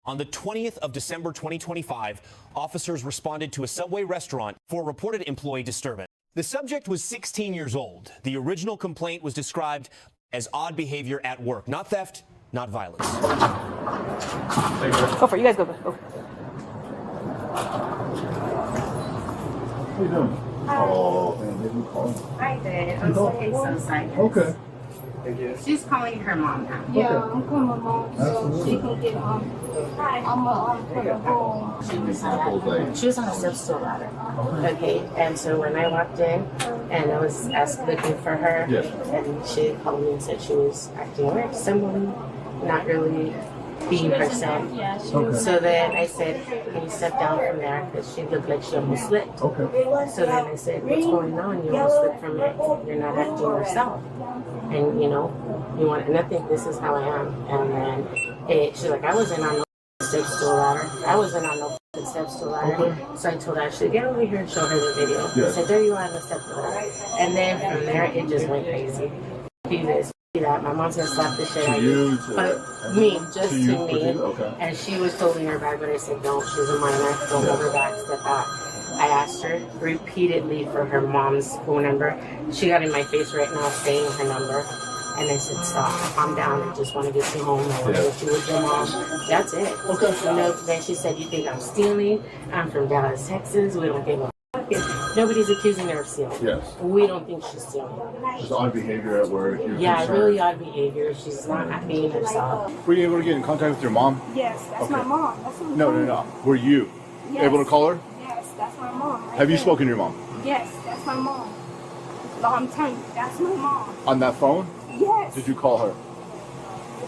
On the 20th of December 2025, officers responded to a Subway restaurant for a reported employee disturbance. The subject was 16 years old. The original complaint was described as odd behavior at work. Not theft, not violence. Go for it. You guys go. Go. What are you doing? Oh, man, did you call? I did. I'm sorry, so sorry. Okay. She's calling her mom now. Yeah, I'm calling my mom so she can get I'm put her home. She was on a step-stool ladder. Okay, and so when I walked in and I was looking for her, and she called me and said she was acting weird, similarly, not really being herself. So then I said, can you step down from there? Because she looked like she almost slipped. Okay. So then I said, what's going on? You almost slipped from it. You're not acting yourself. And you know, you want, and I think this is how I am. And then she's like, I wasn't on no step stool ladder. I wasn't on no step stool ladder. So I told her I should get over here and show her the video. I said, there you are on the step stool ladder. And then from there, it just went crazy. Do this, do that. My mom's gonna slap the shit out of you. But me, just to me. And she was totally in her bag, but I said, don't. She's a minor. Don't hold her back. Step back. I asked her repeatedly for her mom's phone number. She got in my face right now saying her number. And I said, stop, calm down. I just want to get you home. I want to get you with your mom. That's it. Okay. You know, then she said, you think I'm stealing? I'm from Dallas, Texas. We don't give a fuck. Nobody's accusing her of stealing. Yes. We don't think she's stealing. Just odd behavior at work. Yeah, really odd behavior. She's not being herself. Were you able to get in contact with your mom? Yes, that's my mom. That's my No. Were you able to call her? Yes, that's my mom. Have you spoken to your mom? Yes, that's my mom. No, I'm telling you, that's my mom. On that phone? Yes. Did you call her?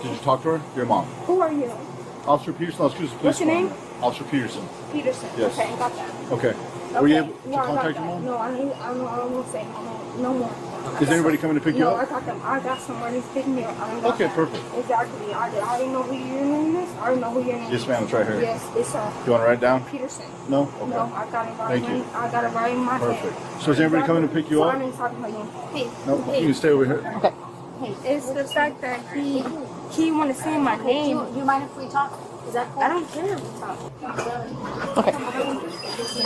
Did you talk to her? Your mom? Who are you? Officer Peterson. What's your name? Officer Peterson. Peterson. Yes. Okay, got that. Okay. Were you able to contact your mom? No, I don't want to say no more. Is anybody coming to pick you No, up? I got somebody to pick me up. Okay, perfect. Exactly. I already know who your name is. I already know who your name is. Yes, ma'am. It's right here. Yes, it's You want to write it down? Peterson. No? Okay. No, I got it right. Thank you. I got it right in my head. Perfect. So is anybody coming to pick you up? Hey, No, you can stay over here. Okay. hey, it's the fact that he want to say my name. Do you mind if we talk? Is that cool? I don't care. Okay.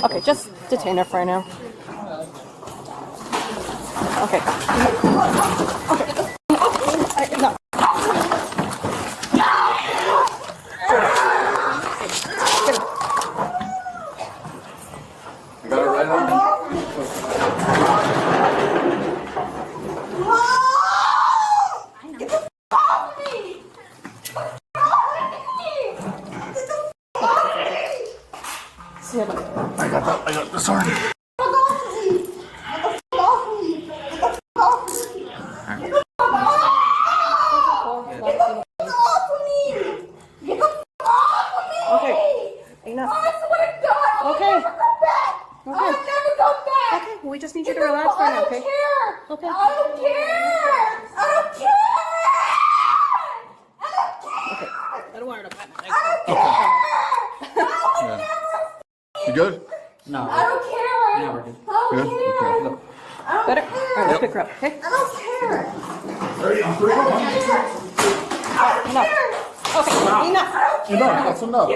Okay, just detain her for right now. Okay. Okay. No. You got it right on? I got the sorry. Okay. Enough. Okay. Okay. Okay. We just need you to relax right now, okay? Okay. I don't care. Okay. I don't want her to pat my legs. You good? No. I don't care. Good? Okay. Better? Alright, let's pick her up, okay? I don't care. Enough. Okay, enough. That's enough.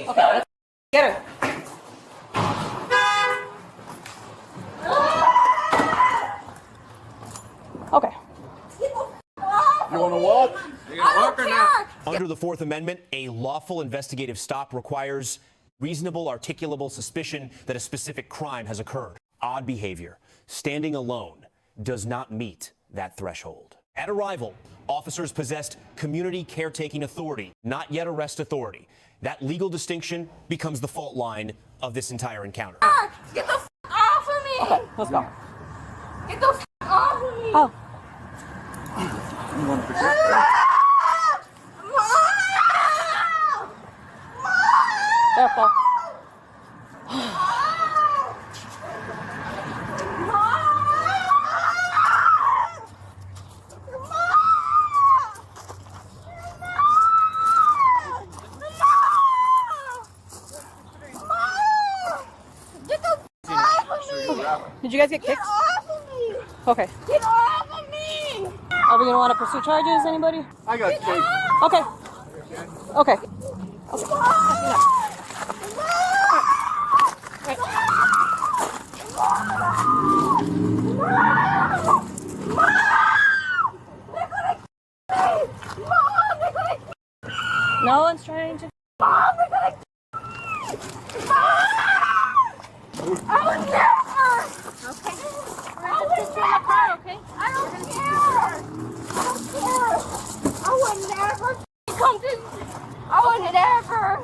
Okay, let's get her. Okay. You want to walk? Under the Fourth Amendment, a lawful investigative stop requires reasonable articulable suspicion that a specific crime has occurred. Odd behavior, standing alone, does not meet that threshold. At arrival, officers possessed community caretaking authority, not yet arrest authority. That legal distinction becomes the fault line of this entire encounter. Get the off of me. Okay, let's go. Get the off of me. Oh. You want to pick her up? Careful. Did you guys get kicked? Get off of me! Okay. Get off of me! Are we gonna want to pursue charges? Anybody? I got cake. Okay. Okay. No one's trying to.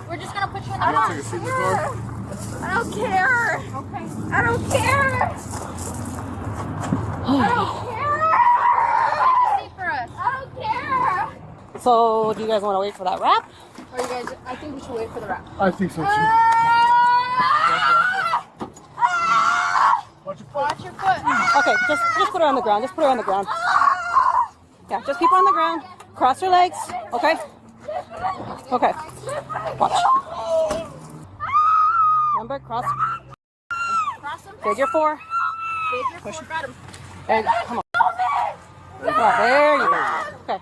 We're just gonna put you in the Take car. a seat in the car. I don't care. Okay. I don't care. I don't care. Take a seat for us. I don't care. So, do you guys want to wait for that wrap? Or you guys, I think we should wait for the wrap. I think so too. Watch your foot. Watch your foot. Okay, just put her on the ground. Just put her on the ground. Yeah, just keep her on the ground. Cross your legs. Okay. Okay. Watch. Remember, cross. Cross them. Figure 4. Figure 4. Got him. And come on. Yeah, there you go. Okay.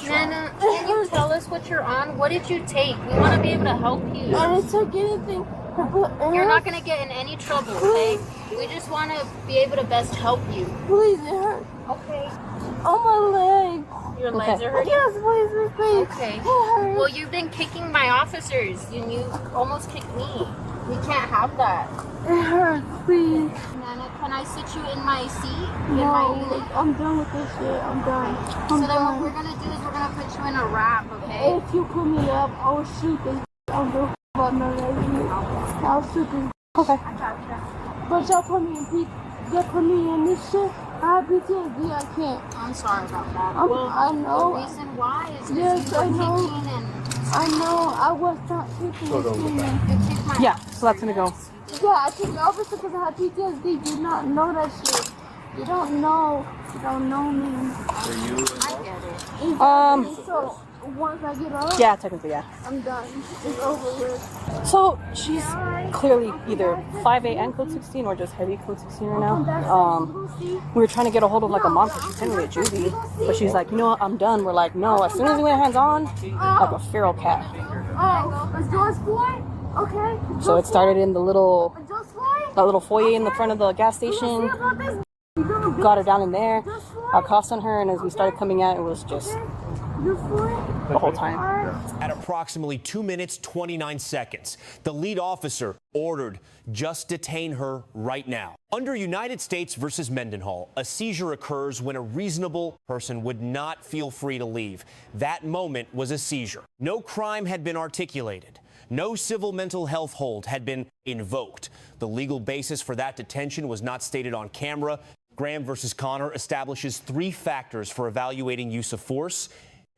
Nana, can you tell us what you're on? What did you take? We want to be able to help you. I didn't take anything. You're not going to get in any trouble, okay? We just want to be able to best help you. Please, it hurt. Okay. On my leg. Your legs are hurting? Yes, please, please. Okay. It hurts. Well, you've been kicking my officers. You almost kicked me. We can't have that. It hurts, please. Nana, can I sit you in my seat? No, I'm done with this shit. I'm done. So I'm then done. what we're going to do is we're going to put you in a wrap, okay? If you put me up, I will shoot this. I don't give a about none of that shit. I'll shoot this. Okay. But y'all put me in y'all put me in this shit. I have PTSD. I can't. I'm sorry about that. I know. The reason why is because Yes, you were I know. kicking and I know. I was not kicking Hold on, this back. thing. you kicked my Yeah, so that's gonna go. Yeah, I took the officer because I had PTSD. You not know that shit. You don't know. You don't know me. I get it. Exactly. So once I get up, Yeah, technically, yeah. I'm done. It's over with. So she's clearly either 5A and code 16 or just heavy code 16 right now. We were trying to get a hold of like a mom because she's technically a juvie, but she's like, you know what, I'm done. We're like, no, as soon as we get hands on, like a feral cat. Oh, is George Floyd? Okay. So it started in the little, George Floyd? that little foyer in the front of the gas station. Got her down in there. I cuffed on her, and as we started coming out, it was just the whole time. At approximately 2 minutes, 29 seconds, the lead officer ordered, just detain her right now. Under United States versus Mendenhall, a seizure occurs when a reasonable person would not feel free to leave. That moment was a seizure. No crime had been articulated. No civil mental health hold had been invoked. The legal basis for that detention was not stated on camera. Graham versus Connor establishes 3 factors for evaluating use of force: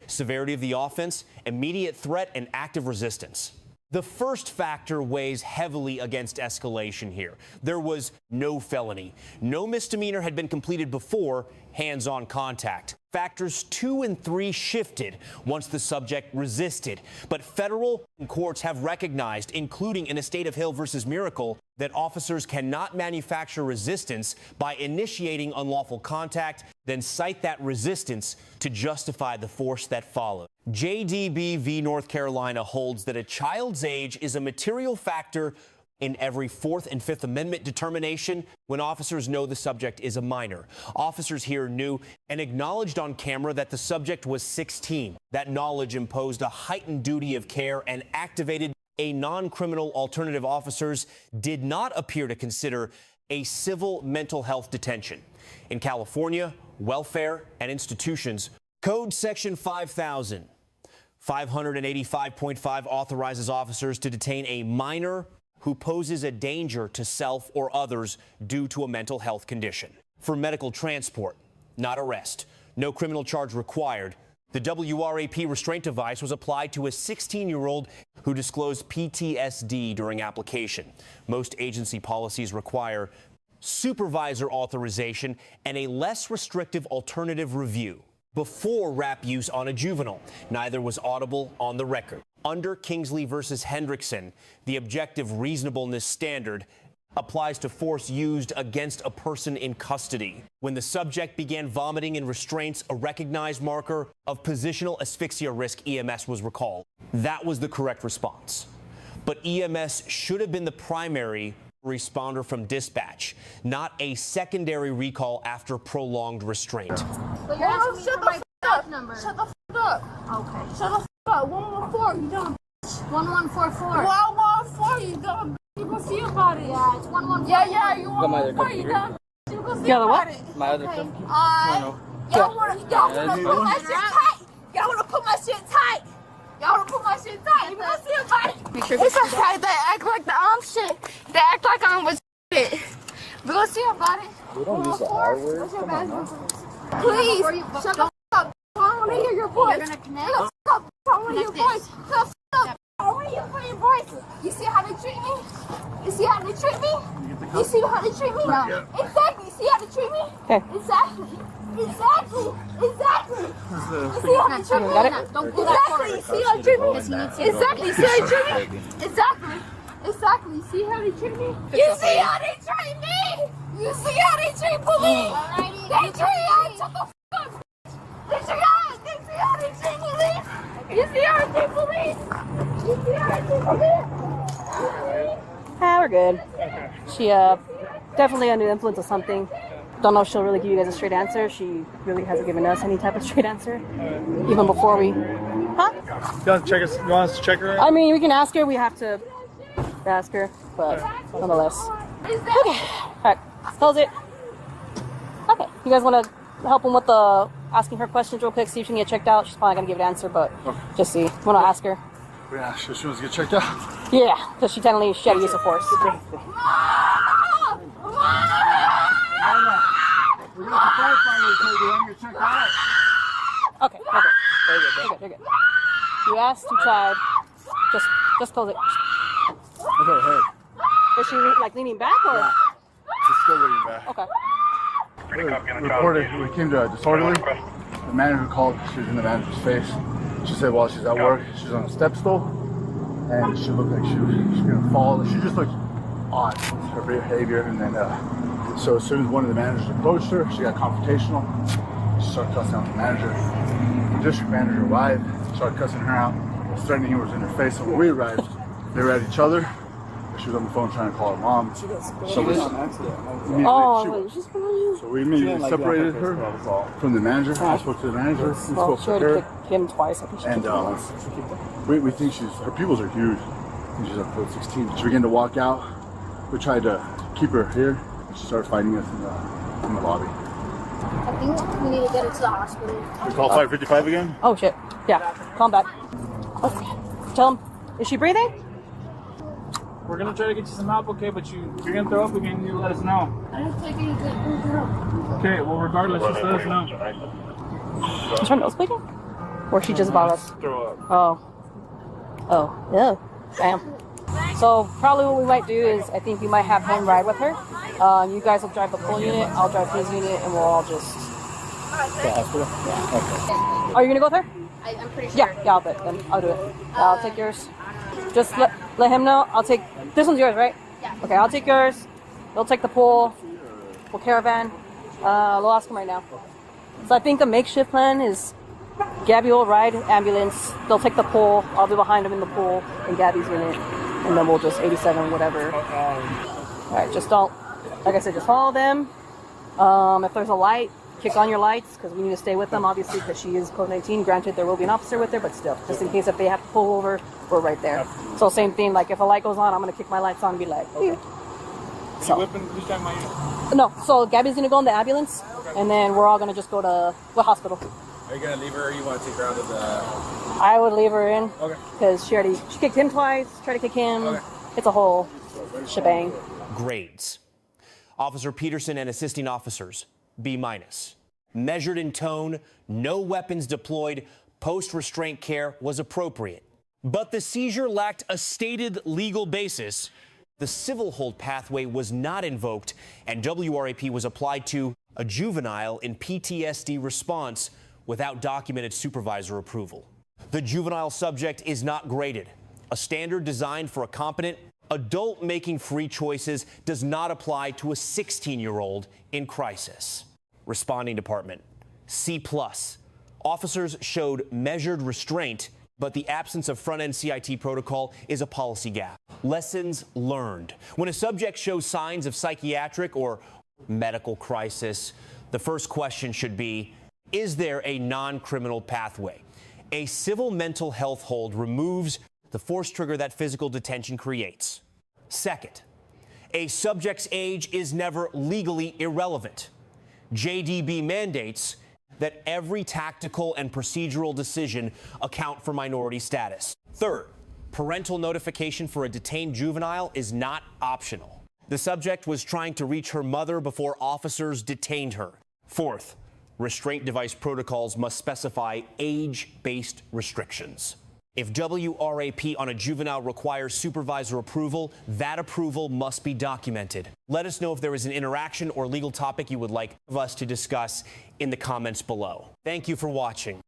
severity of the offense, immediate threat, and active resistance. The first factor weighs heavily against escalation here. There was no felony. No misdemeanor had been completed before hands-on contact. Factors 2 and 3 shifted once the subject resisted. But federal courts have recognized, including in Estate of Hill versus Miracle, that officers cannot manufacture resistance by initiating unlawful contact, then cite that resistance to justify the force that followed. J.D.B v. North Carolina holds that a child's age is a material factor in every 4th and 5th Amendment determination when officers know the subject is a minor. Officers here knew and acknowledged on camera that the subject was 16. That knowledge imposed a heightened duty of care and activated a non-criminal alternative. Officers did not appear to consider a civil mental health detention. In California, welfare and institutions, Code Section 5,585.5 authorizes officers to detain a minor who poses a danger to self or others due to a mental health condition. For medical transport, not arrest, no criminal charge required. The WRAP restraint device was applied to a 16-year-old who disclosed PTSD during application. Most agency policies require supervisor authorization and a less restrictive alternative review before wrap use on a juvenile. Neither was audible on the record. Under Kingsley versus Hendrickson, the objective reasonableness standard applies to force used against a person in custody. When the subject began vomiting in restraints, a recognized marker of positional asphyxia risk, EMS was recalled. That was the correct response. But EMS should have been the primary responder from dispatch, not a secondary recall after prolonged restraint. But you're asking me Shut for the my f up. number. Shut the f up. Okay. Shut the f up. 114, you dumb. 1144. 114, you dumb. You go see about it. Yeah, it's 114. Yeah, you 114, you dumb. You go see Yeah, the what? about it. My other Okay. cup. Y'all wanna put my shit tight. Y'all wanna put my shit tight. Y'all wanna put my shit tight. You gonna see about it. It's a guy that act like the shit. They act like I'm with shit. We gonna see about it. We don't use the R word. What's your Come on bad now. Please, Before you- shut the f up. I don't wanna hear your voice. You're gonna connect? Shut the f up. I don't wanna hear your Connect voice. Shut the f up. I don't wanna hear your voice. You see how they treat me? You see how they treat me? You see how they treat me? No. Exactly. See how they treat me? Okay. Exactly. Exactly. Exactly. You see how they treat me? Got it? Don't pull that Exactly. forward. See how they treat me? Because he needs to. Exactly. See how they treat me? Exactly. Exactly. See how they treat me? You see how they treat me? You see how they treat police? Alrighty. They treat us. Shut the f up. They treat us. They see how they treat police? You see how they treat police? You see how they treat police? Ah, we're good. She definitely under the influence of something. Don't know if she'll really give you guys a straight answer. She really hasn't given us any type of straight answer, even before we. Huh? You want us to check her? I mean, we can ask her. We have to ask her, but nonetheless. Okay. All right. Close it. Okay. You guys want to help him with the asking her questions real quick? See if she can get checked out. She's probably gonna give an answer, but just see. Want to ask her? Yeah, she wants to get checked out. Yeah, because she technically she had use of force. We're gonna clarify this so they want to get checked out. Okay. You're good. You asked. You tried. Just close it. Okay, hey. Is she like leaning back or? She's still leaning back. Okay. Reported, we came to a disorderly. The manager called, she was in the manager's face. She said while she's at work, she's on a step stool, and she looked like she was gonna fall. She just looked odd with her behavior, and then so as soon as one of the managers approached her, she got confrontational. She started cussing out the manager. The district manager arrived, started cussing her out, threatening he was in her face. So when we arrived, they were at each other. She was on the phone trying to call her mom. So we, so we immediately separated her from the manager. I spoke to the manager. We Well, spoke she to already her. kicked him twice. I think she And kicked him once. we think her pupils are huge. I think she's up to 16. She began to walk out. We tried to keep her here. She started fighting us in the lobby. I think we need to get her to the hospital. We call 555 again? Oh shit. Yeah. Calm back. Okay. Tell him. Is she breathing? We're gonna try to get you some help, okay? But you're gonna throw up again. You let us know. I don't think you can. Okay. Well, regardless, just let us know. Is her nose bleeding? Or she just about us? Throw up. Oh. Yeah. Damn. So probably what we might do is I think we might have him ride with her. You guys will drive the full unit. I'll drive his unit, and we'll all just. Are you gonna go with her? I'm pretty sure. Yeah. I'll bet. Then I'll do it. I'll take yours. Just let him know. I'll take this one's yours, right? Yeah. Okay. I'll take yours. They'll take the pool caravan. We'll ask him right now. So I think the makeshift plan is Gabby will ride ambulance. They'll take the pool. I'll be behind him in the pool in Gabby's unit, and then we'll just 87 whatever. All right. Just don't. Like I said, just follow them. If there's a light, kick on your lights because we need to stay with them, obviously, because she is code-19. Granted, there will be an officer with her, but still, just in case if they have to pull over, we're right there. So same thing. Like if a light goes on, I'm gonna kick my lights on and be like, here. So Who's got my unit? no. So Gabby's gonna go in the ambulance, and then we're all gonna just go to what hospital? Are you gonna leave her, or you want to take her out of the? I would leave her in Okay. because she kicked him twice. Tried to kick him. Okay. It's a whole shebang. Grades. Officer Peterson and assisting officers, B-. Measured in tone, no weapons deployed, post-restraint care was appropriate. But the seizure lacked a stated legal basis. The civil hold pathway was not invoked, and WRAP was applied to a juvenile in PTSD response without documented supervisor approval. The juvenile subject is not graded, a standard designed for a competent Adult making free choices does not apply to a 16-year-old in crisis. Responding department, C+. Officers showed measured restraint, but the absence of front-end CIT protocol is a policy gap. Lessons learned. When a subject shows signs of psychiatric or medical crisis, the first question should be, is there a non-criminal pathway? A civil mental health hold removes the force trigger that physical detention creates. Second, a subject's age is never legally irrelevant. J.D.B. mandates that every tactical and procedural decision account for minority status. Third, parental notification for a detained juvenile is not optional. The subject was trying to reach her mother before officers detained her. Fourth, restraint device protocols must specify age-based restrictions. If WRAP on a juvenile requires supervisor approval, that approval must be documented. Let us know if there is an interaction or legal topic you would like us to discuss in the comments below. Thank you for watching.